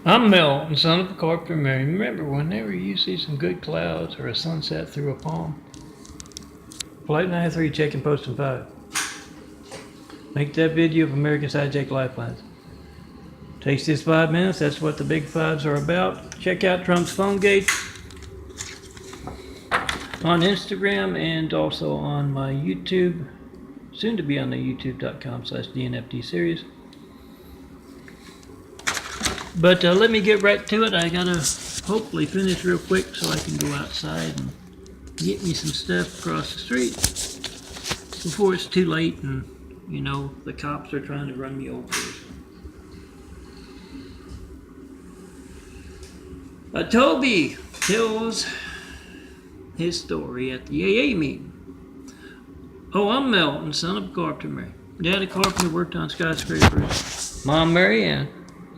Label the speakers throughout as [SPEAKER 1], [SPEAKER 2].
[SPEAKER 1] I'm Milton, son of a carpenter. Mary. Remember, whenever you see some good clouds or a sunset through a palm, Flight 93 checking posting 5. Make that video of American Sidejack Lifelines. Takes just 5 minutes. That's what the big fives are about. Check out Trump's phone gate on Instagram and also on my YouTube. Soon to be on the youtube.com/DNFD series. But let me get right to it. I gotta hopefully finish real quick so I can go outside and get me some stuff across the street before it's too late and, you know, the cops are trying to run me over. Toby tells his story at the AA meeting. Oh, I'm Melton, son of a carpenter Mary. Daddy carpenter worked on skyscrapers. Mom, Mary Ann.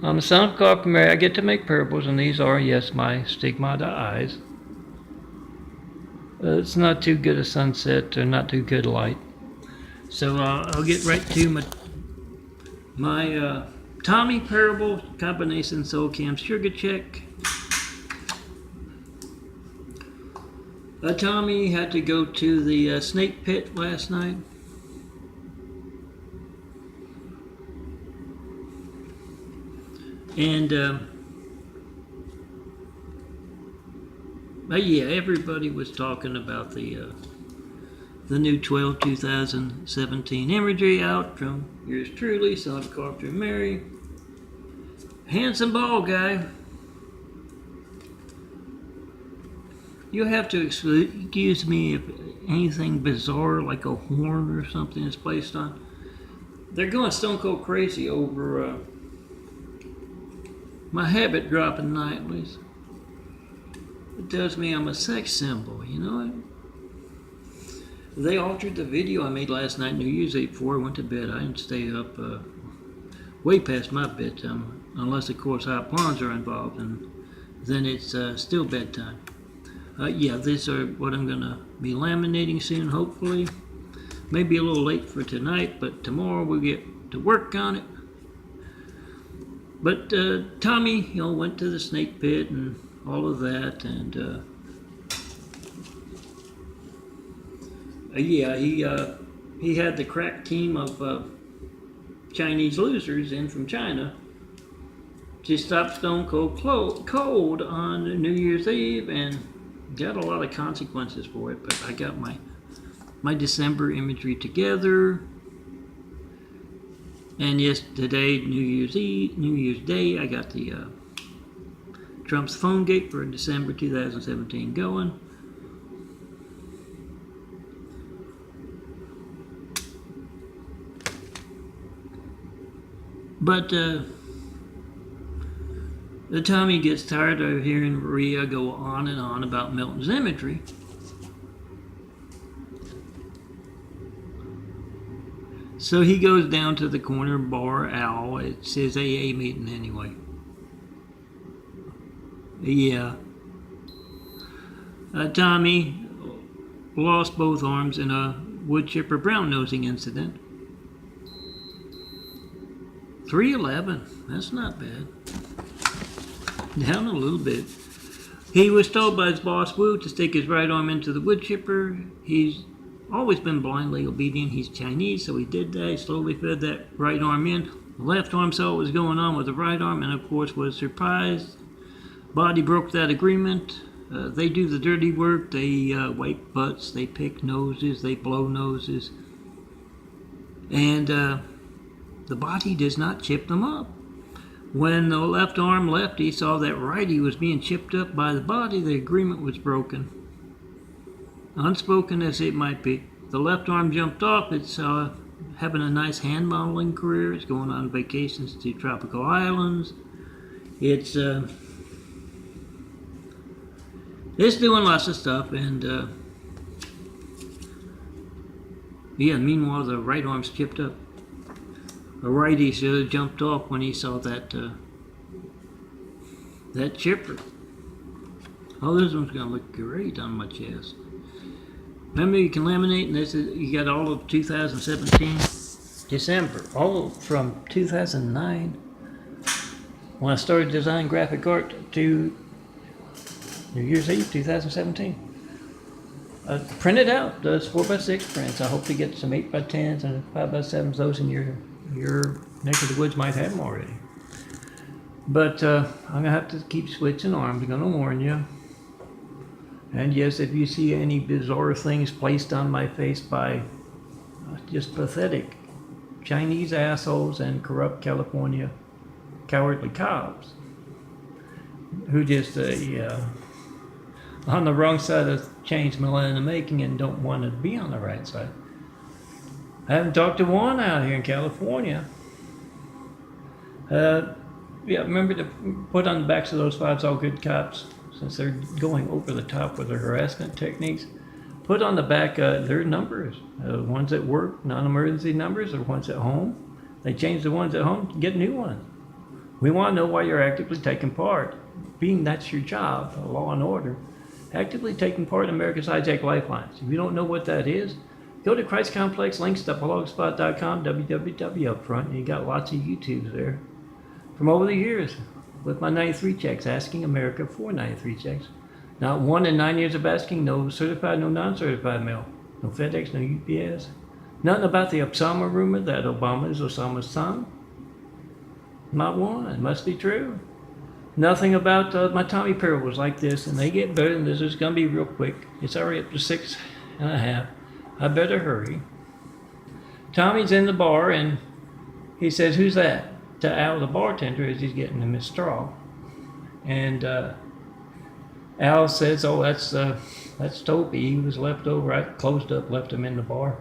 [SPEAKER 1] I'm the son of a carpenter Mary. I get to make parables, and these are, yes, my stigmata eyes. It's not too good a sunset, or not too good light. So I'll get right to my Tommy parable, combination Soacam sugar check. Tommy had to go to the snake pit last night. And yeah, everybody was talking about the new 12/2017 imagery out from yours truly, son of Carpenter Mary. Handsome bald guy. You'll have to excuse me if anything bizarre like a horn or something is placed on. They're going stone cold crazy over my habit dropping nightly. It tells me I'm a sex symbol, you know? They altered the video I made last night, New Year's Eve, before I went to bed. I didn't stay up way past my bedtime, unless, of course, hot ponds are involved, and then it's still bedtime. Yeah, these are what I'm going to be laminating soon, hopefully. Maybe a little late for tonight, but tomorrow we'll get to work on it. But Tommy, you know, went to the snake pit and all of that, and yeah, he had the crack team of Chinese losers in from China to stop stone cold on New Year's Eve, and got a lot of consequences for it. But I got my December imagery together. And yes, today, New Year's Day, I got the Trump's phone gate for December 2017 going. But the Tommy gets tired of hearing Maria go on and on about Milton's imagery. So he goes down to the corner bar Owl. It's his AA meeting anyway. Yeah. Tommy lost both arms in a wood chipper brown nosing incident. 311. That's not bad. Down a little bit. He was told by his boss Wu to stick his right arm into the wood chipper. He's always been blindly obedient. He's Chinese, so he did that. He slowly fed that right arm in. The left arm saw what was going on with the right arm and, of course, was surprised. Body broke that agreement. They do the dirty work. They wipe butts. They pick noses. They blow noses. And the body does not chip them up. When the left arm left, he saw that righty was being chipped up by the body. The agreement was broken. Unspoken as it might be. The left arm jumped off. It's having a nice hand modeling career. It's going on vacations to tropical islands. It's doing lots of stuff. And yeah, meanwhile, the right arm's chipped up. The righty should have jumped off when he saw that chipper. Oh, this one's going to look great on my chest. Remember, you can laminate, and this is, you got all of 2017 December, all from 2009 when I started designing graphic art to New Year's Eve 2017. I printed out those 4x6 prints. I hope to get some 8x10s and 5x7s. Those in your neck of the woods might have them already. But I'm going to have to keep switching arms. I'm going to warn you. And yes, if you see any bizarre things placed on my face by just pathetic Chinese assholes and corrupt California cowardly cops who just, on the wrong side of change millennia in the making and don't want to be on the right side. I haven't talked to one out here in California. Remember to put on the backs of those fives all good cops, since they're going over the top with their harassment techniques. Put on the back their numbers, ones at work, non-emergency numbers, or ones at home. They change the ones at home, get new ones. We want to know why you're actively taking part, being that's your job, law and order. Actively taking part in America's hijacked lifelines. If you don't know what that is, go to Christ Complex, links.blogspot.com, www up front, and you got lots of YouTubes there. From over the years, with my 93 checks, asking America for 93 checks. Not 1 in 9 years of asking, no certified, no non-certified mail. No FedEx, no UPS. Nothing about the Osama rumor that Obama is Osama's son. Not one, it must be true. Nothing about my Tommy parables like this, and they get better than this. It's going to be real quick. It's already up to 6.5. I better hurry. Tommy's in the bar, and he says, "Who's that?" to Al, the bartender, as he's getting him his straw. And Al says, "Oh, that's Toby. He was left over. I closed up, left him in the bar.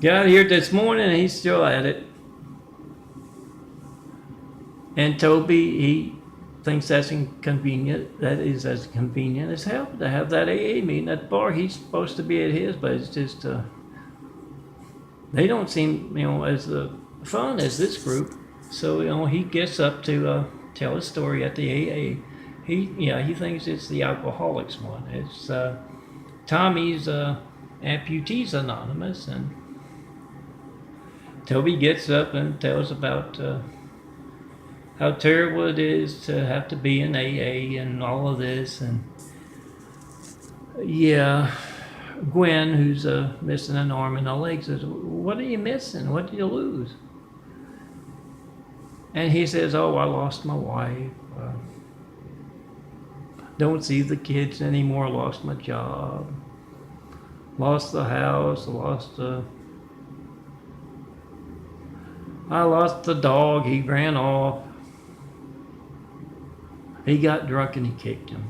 [SPEAKER 1] Got here this morning, and he's still at it." And Toby, he thinks that's inconvenient. That is as convenient as hell to have that AA meeting at the bar. He's supposed to be at his, but it's just, they don't seem, as fun as this group. So, he gets up to tell his story at the AA. He thinks it's the Alcoholics one. It's Tommy's Amputees Anonymous. And Toby gets up and tells about how terrible it is to have to be in AA and all of this. And Gwen, who's missing an arm and a leg, says, "What are you missing? What did you lose?" And he says, "Oh, I lost my wife. Don't see the kids anymore. Lost my job. Lost the house. I lost the dog. He ran off. He got drunk and he kicked him."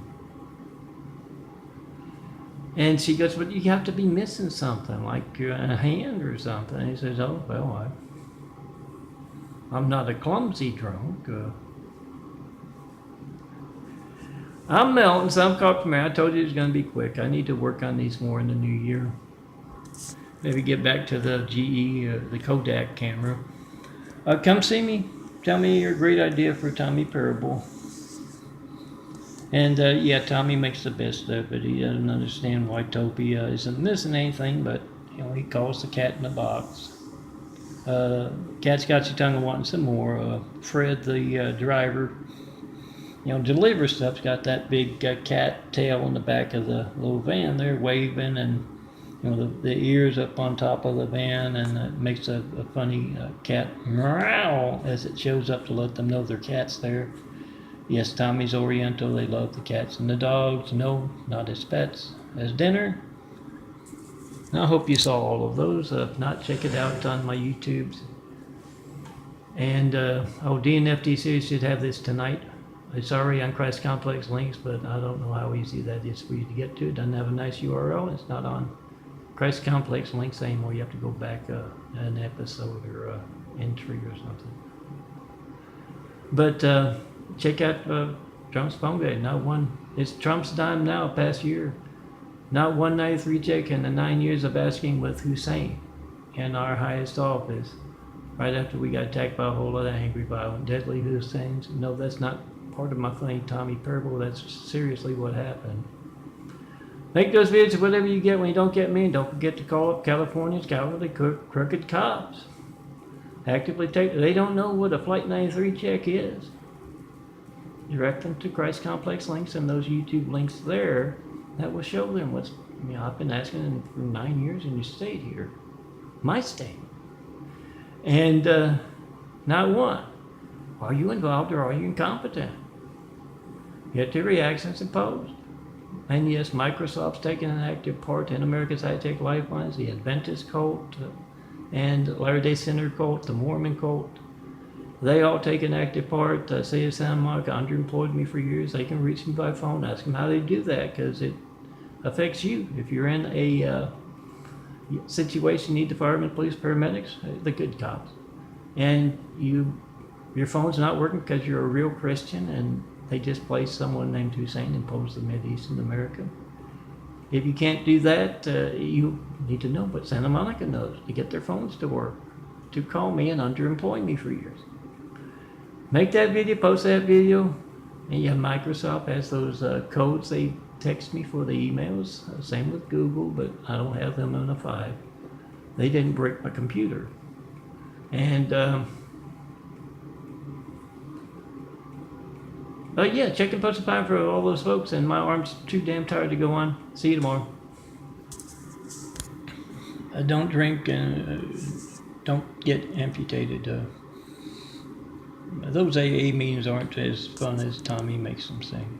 [SPEAKER 1] And she goes, "But you have to be missing something, like a hand or something." And he says, "Oh, well, I'm not a clumsy drunk. I'm melting some coffee. I told you it was going to be quick. I need to work on these more in the new year. Maybe get back to the the Kodak camera. Come see me. Tell me your great idea for a Tommy parable." And Tommy makes the best of it. He doesn't understand why Toby isn't missing anything, but he calls the cat in the box. Cat's got your tongue wanting some more. Fred, the driver, deliver stuff's got that big cat tail in the back of the little van there, waving, and the ears up on top of the van, and it makes a funny cat meow as it shows up to let them know their cat's there. Yes, Tommy's Oriental. They love the cats and the dogs. No, not as pets. As dinner. I hope you saw all of those. If not, check it out on my YouTubes. And DNFD series should have this tonight. It's already on Christ Complex links, but I don't know how easy that is for you to get to. It doesn't have a nice URL. It's not on Christ Complex links anymore. You have to go back an episode or entry or something. But check out Trump's phone guide. Not one. It's Trump's time now, past year. Not 193 check in the 9 years of asking with Hussein in our highest office. Right after we got attacked by a whole lot of angry, violent, deadly Husseins. No, that's not part of my funny Tommy parable. That's seriously what happened. Make those videos whatever you get when you don't get me. And don't forget to call up California's cowardly crooked cops. Actively take. They don't know what a Flight 93 check is. Direct them to Christ Complex links and those YouTube links there that will show them what's. I've been asking them for 9 years and you stayed here, my state, and not one. Are you involved or are you incompetent? Yet the reactions imposed. And yes, Microsoft's taken an active part in America's high-tech lifelines, the Adventist cult, and Latter-day Saint cult, the Mormon cult. They all take an active part. Say of Santa Monica underemployed me for years. They can reach me by phone, ask them how they do that, because it affects you. If you're in a situation, you need the firemen, police, paramedics, the good cops, and your phone's not working because you're a real Christian and they just placed someone named Hussein imposed the Mideast in America. If you can't do that, you need to know what Santa Monica knows to get their phones to work, to call me and underemploy me for years. Make that video, post that video, and yeah, Microsoft has those codes they text me for the emails. Same with Google, but I don't have them in a 5. They didn't break my computer. And yeah, check and post the time for all those folks, and my arm's too damn tired to go on. See you tomorrow. Don't drink and don't get amputated. Those AA meetings aren't as fun as Tommy makes them seem.